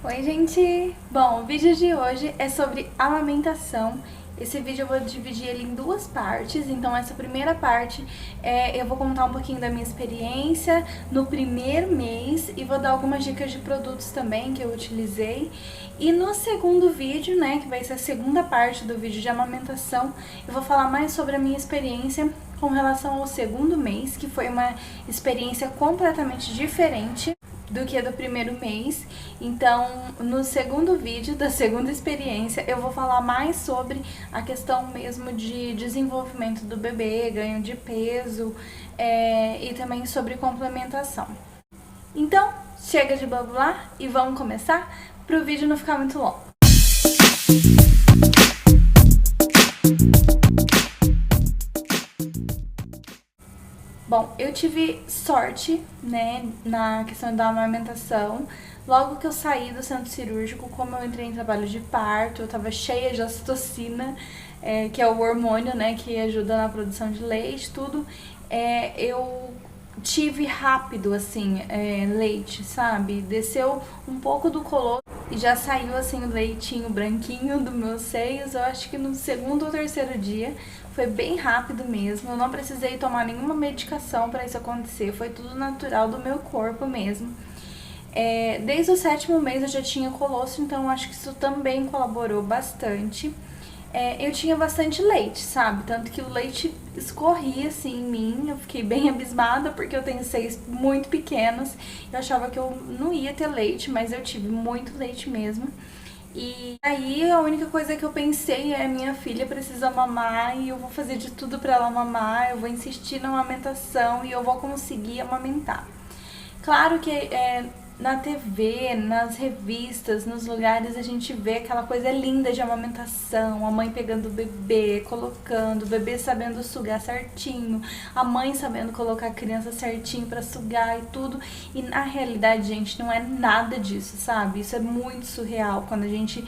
Oi, gente! Bom, o vídeo de hoje é sobre amamentação. Esse vídeo eu vou dividir ele em duas partes, então essa primeira parte eu vou contar um pouquinho da minha experiência no primeiro mês e vou dar algumas dicas de produtos também que eu utilizei. E no segundo vídeo, né, que vai ser a segunda parte do vídeo de amamentação, eu vou falar mais sobre a minha experiência com relação ao segundo mês, que foi uma experiência completamente diferente do que do primeiro mês. Então, no segundo vídeo da segunda experiência, eu vou falar mais sobre a questão mesmo de desenvolvimento do bebê, ganho de peso e também sobre complementação. Então, chega de babular e vamos começar para o vídeo não ficar muito longo. Bom, eu tive sorte, né, na questão da amamentação. Logo que eu saí do centro cirúrgico, como eu entrei em trabalho de parto, eu tava cheia de ocitocina, que é o hormônio, né, que ajuda na produção de leite, tudo. Eu tive rápido, assim, leite, sabe? Desceu um pouco do colo e já saiu, assim, o leitinho branquinho dos meus seios. Eu acho que no segundo ou terceiro dia. Foi bem rápido mesmo, eu não precisei tomar nenhuma medicação para isso acontecer, foi tudo natural do meu corpo mesmo. Desde o 7º mês eu já tinha colostro, então acho que isso também colaborou bastante. Eu tinha bastante leite, sabe? Tanto que o leite escorria assim em mim, eu fiquei bem abismada porque eu tenho seios muito pequenos. Eu achava que eu não ia ter leite, mas eu tive muito leite mesmo. E aí a única coisa que eu pensei é: minha filha precisa mamar e eu vou fazer de tudo pra ela mamar, eu vou insistir na amamentação e eu vou conseguir amamentar. Claro que na TV, nas revistas, nos lugares a gente vê aquela coisa linda de amamentação, a mãe pegando o bebê, colocando, o bebê sabendo sugar certinho, a mãe sabendo colocar a criança certinho pra sugar e tudo. E na realidade, gente, não é nada disso, sabe? Isso é muito surreal quando a gente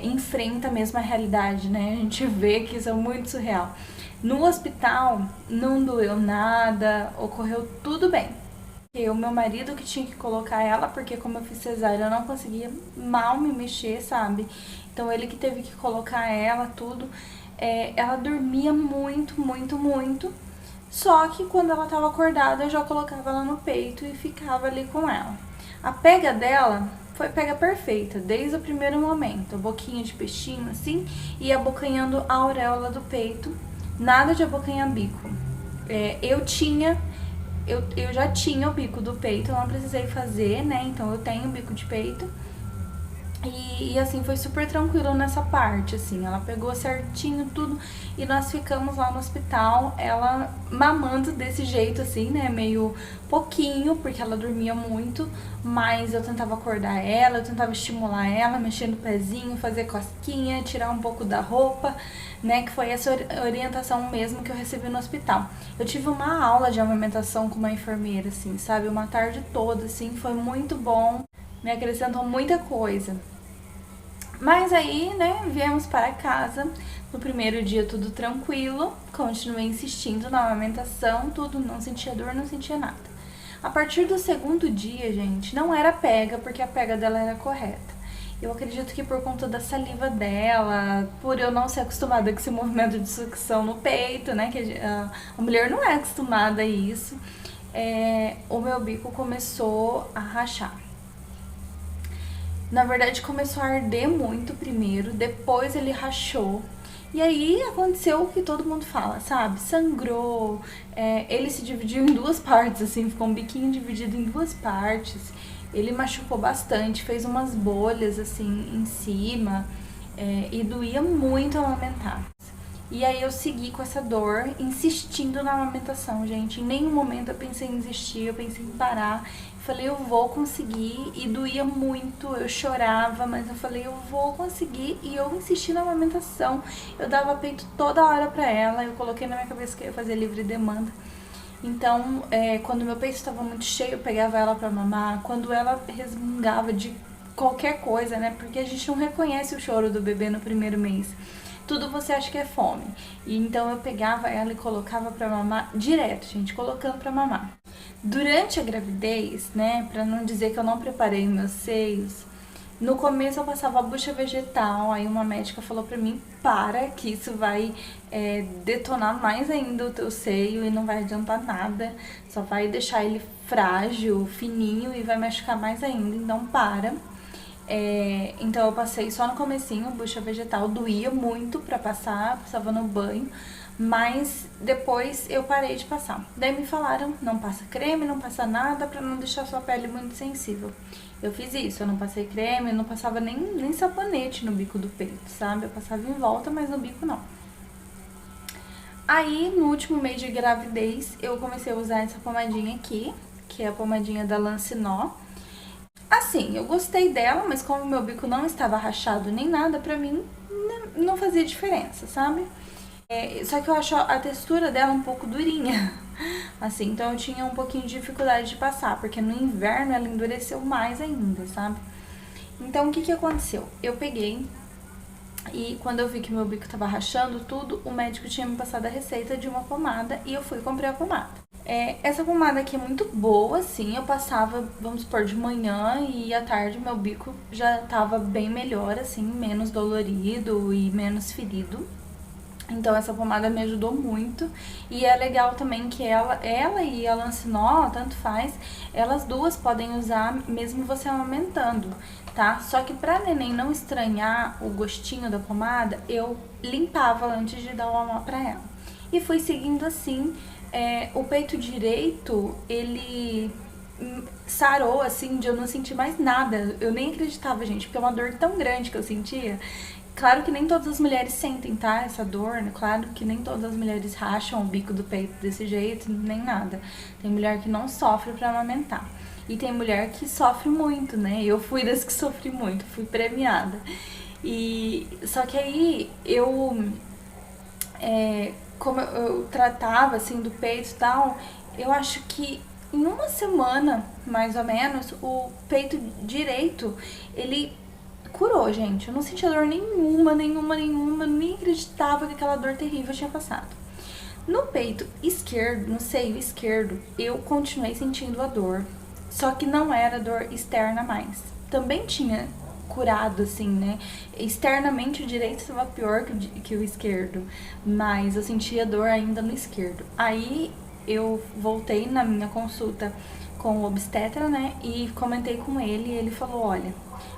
enfrenta mesmo a realidade, né? A gente vê que isso é muito surreal. No hospital não doeu nada, ocorreu tudo bem. O meu marido que tinha que colocar ela, porque como eu fiz cesárea eu não conseguia mal me mexer, sabe? Então ele que teve que colocar ela, tudo. Ela dormia muito, muito, muito. Só que quando ela tava acordada eu já colocava ela no peito e ficava ali com ela. A pega dela foi pega perfeita, desde o primeiro momento. A boquinha de peixinho assim, e abocanhando a auréola do peito. Nada de abocanhar bico. Eu já tinha o bico do peito, eu não precisei fazer, né? Então eu tenho o bico de peito. E assim, foi super tranquilo nessa parte, assim. Ela pegou certinho tudo e nós ficamos lá no hospital, ela mamando desse jeito, assim, né? Meio pouquinho, porque ela dormia muito, mas eu tentava acordar ela, eu tentava estimular ela, mexer no pezinho, fazer cosquinha, tirar um pouco da roupa, né? Que foi essa orientação mesmo que eu recebi no hospital. Eu tive uma aula de amamentação com uma enfermeira, assim, sabe? Uma tarde toda, assim, foi muito bom, me acrescentou muita coisa. Mas aí, né, viemos para casa. No primeiro dia tudo tranquilo, continuei insistindo na amamentação, tudo, não sentia dor, não sentia nada. A partir do segundo dia, gente, não era pega, porque a pega dela era correta. Eu acredito que por conta da saliva dela, por eu não ser acostumada com esse movimento de sucção no peito, né, que a mulher não é acostumada a isso, o meu bico começou a rachar. Na verdade, começou a arder muito primeiro, depois ele rachou. E aí aconteceu o que todo mundo fala, sabe? Sangrou, ele se dividiu em duas partes, assim, ficou um biquinho dividido em duas partes. Ele machucou bastante, fez umas bolhas, assim, em cima, e doía muito amamentar. E aí eu segui com essa dor, insistindo na amamentação, gente. Em nenhum momento eu pensei em desistir, eu pensei em parar. Falei, eu vou conseguir, e doía muito, eu chorava, mas eu falei, eu vou conseguir, e eu insisti na amamentação. Eu dava peito toda hora pra ela, eu coloquei na minha cabeça que eu ia fazer livre demanda. Então, quando meu peito estava muito cheio, eu pegava ela pra mamar. Quando ela resmungava de qualquer coisa, né, porque a gente não reconhece o choro do bebê no primeiro mês. Tudo você acha que é fome. E então eu pegava ela e colocava pra mamar direto, gente, colocando pra mamar. Durante a gravidez, né, pra não dizer que eu não preparei meus seios, No começo eu passava bucha vegetal, aí uma médica falou pra mim, para, que isso vai detonar mais ainda o teu seio e não vai adiantar nada, só vai deixar ele frágil, fininho e vai machucar mais ainda, então para. Então eu passei só no comecinho, bucha vegetal, doía muito pra passar, passava no banho, mas depois eu parei de passar. Daí me falaram, não passa creme, não passa nada pra não deixar sua pele muito sensível. Eu fiz isso, eu não passei creme, eu não passava nem sabonete no bico do peito, sabe? Eu passava em volta, mas no bico não. Aí, no último mês de gravidez, eu comecei a usar essa pomadinha aqui, que é a pomadinha da Lancinó. Assim, eu gostei dela, mas como meu bico não estava rachado nem nada, pra mim não fazia diferença, sabe? Só que eu acho a textura dela um pouco durinha, assim, então eu tinha um pouquinho de dificuldade de passar, porque no inverno ela endureceu mais ainda, sabe? Então, o que aconteceu? Eu peguei e quando eu vi que meu bico tava rachando tudo, o médico tinha me passado a receita de uma pomada e eu fui e comprei a pomada. Essa pomada aqui é muito boa, assim, eu passava, vamos supor, de manhã e à tarde meu bico já tava bem melhor, assim, menos dolorido e menos ferido. Então essa pomada me ajudou muito. E é legal também que ela e a Lancinó, tanto faz, elas duas podem usar mesmo você amamentando, tá? Só que pra neném não estranhar o gostinho da pomada, eu limpava antes de dar o mamar pra ela. E fui seguindo assim. O peito direito, ele sarou, assim, de eu não sentir mais nada. Eu nem acreditava, gente, porque é uma dor tão grande que eu sentia. Claro que nem todas as mulheres sentem, tá? Essa dor, né? Claro que nem todas as mulheres racham o bico do peito desse jeito, nem nada. Tem mulher que não sofre pra amamentar. E tem mulher que sofre muito, né? Eu fui das que sofri muito, fui premiada. Só que aí como eu tratava, assim, do peito e tal, eu acho que em uma semana, mais ou menos, o peito direito, ele curou, gente. Eu não sentia dor nenhuma, eu nem acreditava que aquela dor terrível tinha passado. No peito esquerdo, no seio esquerdo, eu continuei sentindo a dor, só que não era dor externa mais. Também tinha curado, assim, né? Externamente o direito estava pior que o esquerdo, mas eu sentia dor ainda no esquerdo. Aí eu voltei na minha consulta com o obstetra, né? E comentei com ele e ele falou, olha,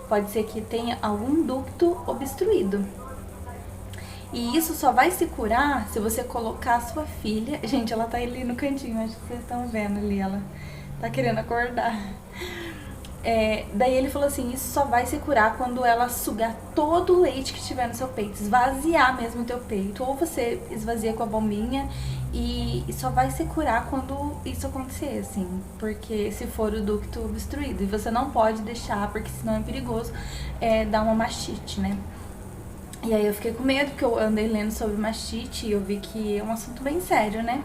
pode ser que tenha algum ducto obstruído. E isso só vai se curar se você colocar a sua filha... Gente, ela tá ali no cantinho, acho que vocês estão vendo ali, ela tá querendo acordar. Daí ele falou assim, isso só vai se curar quando ela sugar todo o leite que tiver no seu peito, esvaziar mesmo o teu peito, ou você esvazia com a bombinha e só vai se curar quando isso acontecer, assim, porque se for o ducto obstruído, e você não pode deixar, porque senão é perigoso dar uma mastite, né? E aí eu fiquei com medo, porque eu andei lendo sobre mastite e eu vi que é um assunto bem sério, né?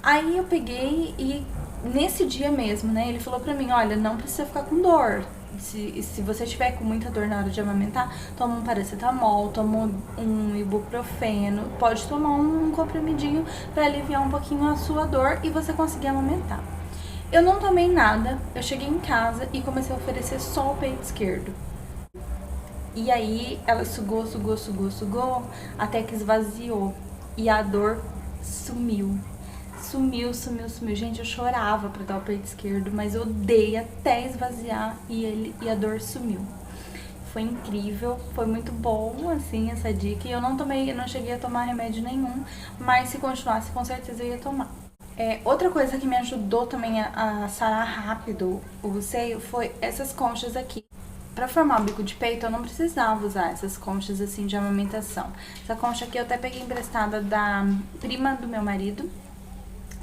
Aí eu peguei e nesse dia mesmo, né, ele falou pra mim, olha, não precisa ficar com dor. Se você tiver com muita dor na hora de amamentar, toma um paracetamol, toma um ibuprofeno, pode tomar um comprimidinho pra aliviar um pouquinho a sua dor e você conseguir amamentar. Eu não tomei nada, eu cheguei em casa e comecei a oferecer só o peito esquerdo. E aí ela sugou, até que esvaziou e a dor sumiu. Sumiu. Gente, eu chorava pra dar o peito esquerdo, mas eu dei até esvaziar e a dor sumiu. Foi incrível, foi muito bom, assim, essa dica. E eu não cheguei a tomar remédio nenhum, mas se continuasse, com certeza eu ia tomar. Outra coisa que me ajudou também a sarar rápido o seio foi essas conchas aqui. Pra formar o bico de peito, eu não precisava usar essas conchas, assim, de amamentação. Essa concha aqui eu até peguei emprestada da prima do meu marido,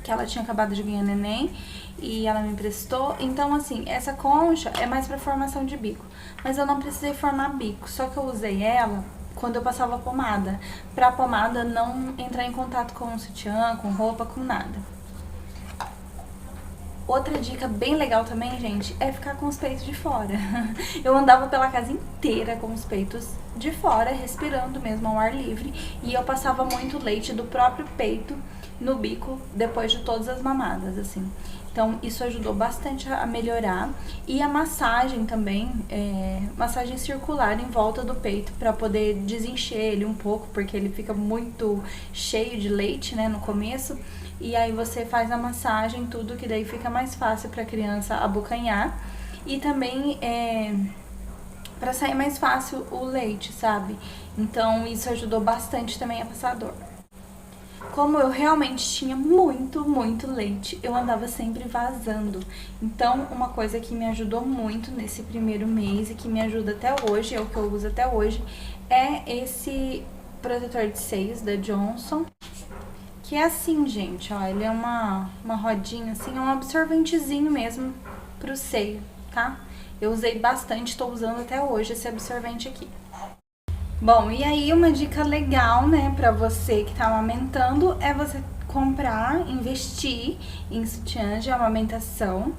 que ela tinha acabado de ganhar neném e ela me emprestou. Então, assim, essa concha é mais pra formação de bico. Mas eu não precisei formar bico, só que eu usei ela quando eu passava pomada, pra pomada não entrar em contato com o sutiã, com roupa, com nada. Outra dica bem legal também, gente, é ficar com os peitos de fora. Eu andava pela casa inteira com os peitos de fora, respirando mesmo ao ar livre, e eu passava muito leite do próprio peito no bico depois de todas as mamadas, assim. Então isso ajudou bastante a melhorar. E a massagem também, massagem circular em volta do peito para poder desencher ele um pouco, porque ele fica muito cheio de leite, né, no começo. E aí você faz a massagem, tudo, que daí fica mais fácil para a criança abocanhar. E também para sair mais fácil o leite, sabe? Então isso ajudou bastante também a passar dor. Como eu realmente tinha muito leite, eu andava sempre vazando. Então, uma coisa que me ajudou muito nesse primeiro mês e que me ajuda até hoje, é o que eu uso até hoje, é esse protetor de seios da Johnson. Que é assim, gente, ó, ele é uma rodinha assim, é um absorventezinho mesmo pro seio, tá? Eu usei bastante, tô usando até hoje esse absorvente aqui. Bom, e aí uma dica legal, né, pra você que tá amamentando é você comprar, investir em sutiãs de amamentação,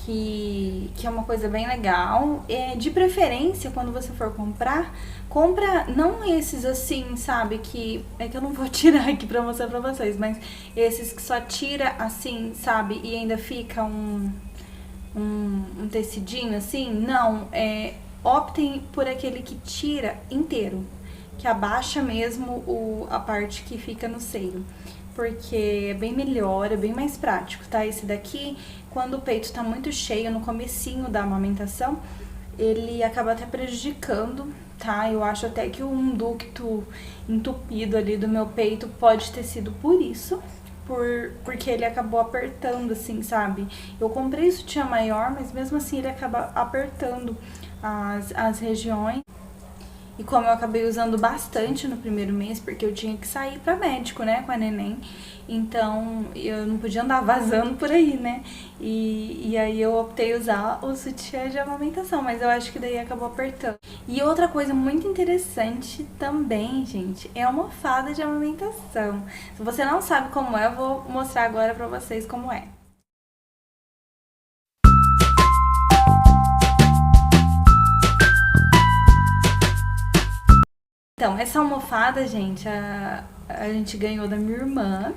que é uma coisa bem legal. De preferência, quando você for comprar, compra não esses assim, sabe, que é que eu não vou tirar aqui pra mostrar pra vocês, mas esses que só tira assim, sabe, e ainda fica um tecidinho assim. Não, optem por aquele que tira inteiro, que abaixa mesmo a parte que fica no seio, porque é bem melhor, é bem mais prático, tá? Esse daqui, quando o peito tá muito cheio no comecinho da amamentação, ele acaba até prejudicando, tá? Eu acho até que um ducto entupido ali do meu peito pode ter sido por isso, porque ele acabou apertando, assim, sabe? Eu comprei sutiã maior, mas mesmo assim ele acaba apertando as regiões. E como eu acabei usando bastante no primeiro mês, porque eu tinha que sair pra médico, né, com a neném, então eu não podia andar vazando por aí, né, e aí eu optei usar o sutiã de amamentação, mas eu acho que daí acabou apertando. E outra coisa muito interessante também, gente, é a almofada de amamentação. Se você não sabe como é, eu vou mostrar agora pra vocês como é. Então, essa almofada, gente, a gente ganhou da minha irmã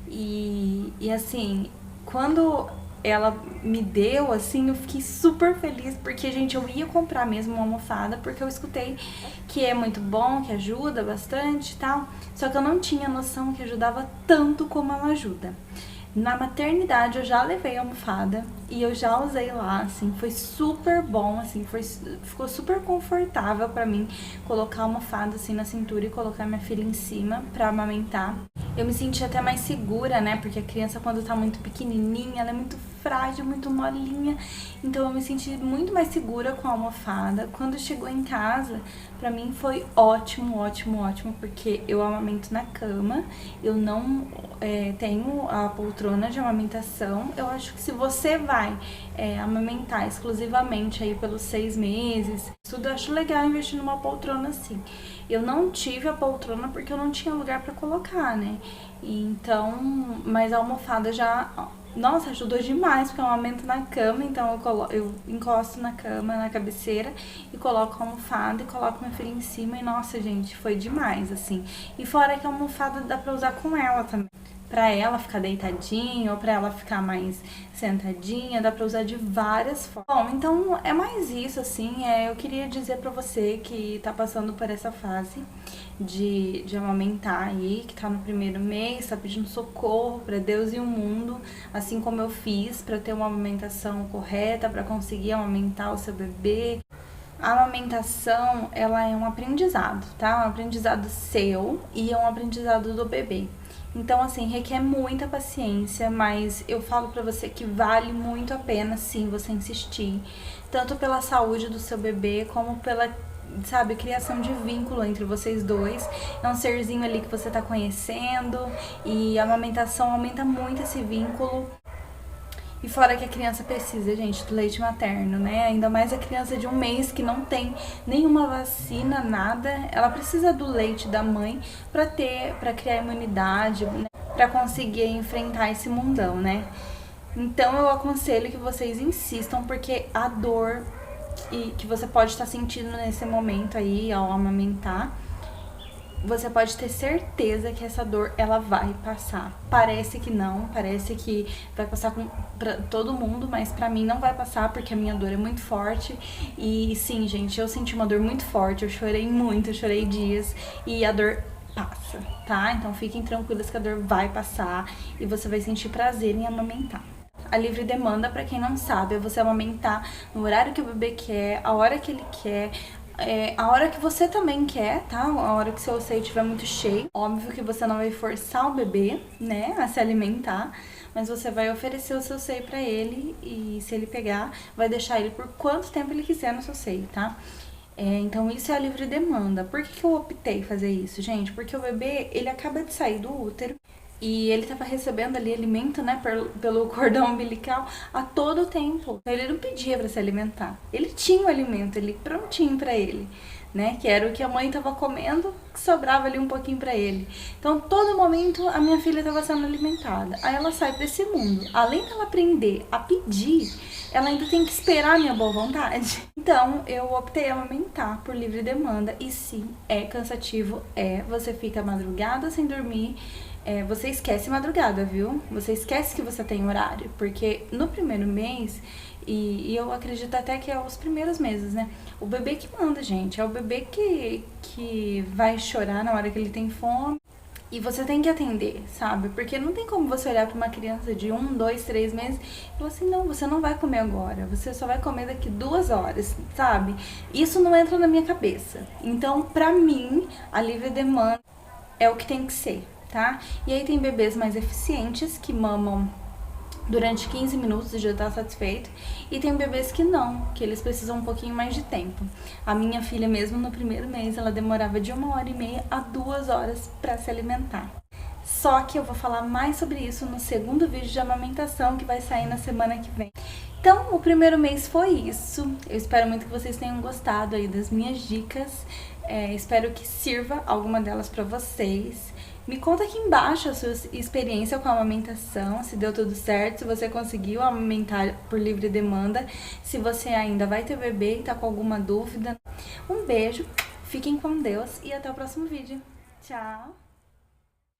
e assim, quando ela me deu, assim, eu fiquei super feliz, porque, gente, eu ia comprar mesmo uma almofada, porque eu escutei que é muito bom, que ajuda bastante e tal, só que eu não tinha noção que ajudava tanto como ela ajuda. Na maternidade eu já levei a almofada e eu já usei lá, assim, foi super bom, assim, ficou super confortável pra mim colocar a almofada assim na cintura e colocar minha filha em cima pra amamentar. Eu me senti até mais segura, né, porque a criança quando tá muito pequenininha, ela é muito frágil, muito molinha, então eu me senti muito mais segura com a almofada. Quando chegou em casa, pra mim foi ótimo, porque eu amamento na cama, eu não tenho a poltrona de amamentação. Eu acho que se você vai amamentar exclusivamente aí pelos 6 meses, tudo, eu acho legal investir numa poltrona assim. Eu não tive a poltrona porque eu não tinha lugar pra colocar, né? Então, mas a almofada já, nossa, ajudou demais, porque eu amamento na cama, então eu encosto na cama, na cabeceira, e coloco a almofada e coloco minha filha em cima, e nossa, gente, foi demais, assim. E fora que a almofada dá pra usar com ela também. Pra ela ficar deitadinha ou pra ela ficar mais sentadinha, dá pra usar de várias formas. Bom, então é mais isso, assim, eu queria dizer pra você que tá passando por essa fase de amamentar aí, que tá no primeiro mês, tá pedindo socorro pra Deus e o mundo, assim como eu fiz, pra ter uma amamentação correta, pra conseguir amamentar o seu bebê. A amamentação, ela é um aprendizado, tá? Um aprendizado seu e é um aprendizado do bebê. Então, assim, requer muita paciência, mas eu falo pra você que vale muito a pena, sim, você insistir. Tanto pela saúde do seu bebê, como pela, sabe, criação de vínculo entre vocês dois. É um serzinho ali que você tá conhecendo e a amamentação aumenta muito esse vínculo. E fora que a criança precisa, gente, do leite materno, né? Ainda mais a criança de 1 mês que não tem nenhuma vacina, nada. Ela precisa do leite da mãe pra criar imunidade, né? Pra conseguir enfrentar esse mundão, né? Então eu aconselho que vocês insistam, porque a dor que você pode estar sentindo nesse momento aí ao amamentar você pode ter certeza que essa dor, ela vai passar. Parece que não, parece que vai passar pra todo mundo, mas pra mim não vai passar porque a minha dor é muito forte. E sim, gente, eu senti uma dor muito forte, eu chorei muito, eu chorei dias e a dor passa, tá? Então fiquem tranquilos que a dor vai passar e você vai sentir prazer em amamentar. A livre demanda, pra quem não sabe, é você amamentar no horário que o bebê quer, a hora que ele quer, a hora que você também quer, tá? A hora que seu seio estiver muito cheio. Óbvio que você não vai forçar o bebê, né, a se alimentar, mas você vai oferecer o seu seio pra ele e se ele pegar, vai deixar ele por quanto tempo ele quiser no seu seio, tá? Então isso é a livre demanda. Por que eu optei em fazer isso, gente? Porque o bebê, ele acaba de sair do útero e ele tava recebendo ali alimento, né, pelo cordão umbilical a todo tempo. Então, ele não pedia pra se alimentar. Ele tinha o alimento, ele prontinho pra ele, né, que era o que a mãe tava comendo, que sobrava ali um pouquinho pra ele. Então, todo momento a minha filha tava sendo alimentada. Aí ela sai pra esse mundo. Além dela aprender a pedir, ela ainda tem que esperar a minha boa vontade. Então, eu optei a amamentar por livre demanda. E sim, é cansativo, você fica madrugada sem dormir. Você esquece madrugada, viu? Você esquece que você tem horário, porque no primeiro mês, e eu acredito até que é os primeiros meses, né? O bebê que manda, gente. É o bebê que vai chorar na hora que ele tem fome. E você tem que atender, sabe? Porque não tem como você olhar pra uma criança de 1, 2, 3 meses e falar assim, não, você não vai comer agora, você só vai comer daqui 2 horas, sabe? Isso não entra na minha cabeça. Então, pra mim, a livre demanda é o que tem que ser, tá? E aí tem bebês mais eficientes que mamam durante 15 minutos e já tá satisfeito. E tem bebês que não, que eles precisam um pouquinho mais de tempo. A minha filha mesmo, no primeiro mês, ela demorava de 1h30 a 2 horas pra se alimentar. Só que eu vou falar mais sobre isso no segundo vídeo de amamentação, que vai sair na semana que vem. Então, o primeiro mês foi isso. Eu espero muito que vocês tenham gostado aí das minhas dicas. Espero que sirva alguma delas pra vocês. Me conta aqui embaixo a sua experiência com a amamentação, se deu tudo certo, se você conseguiu amamentar por livre demanda, se você ainda vai ter bebê e tá com alguma dúvida. Um beijo, fiquem com Deus e até o próximo vídeo. Tchau!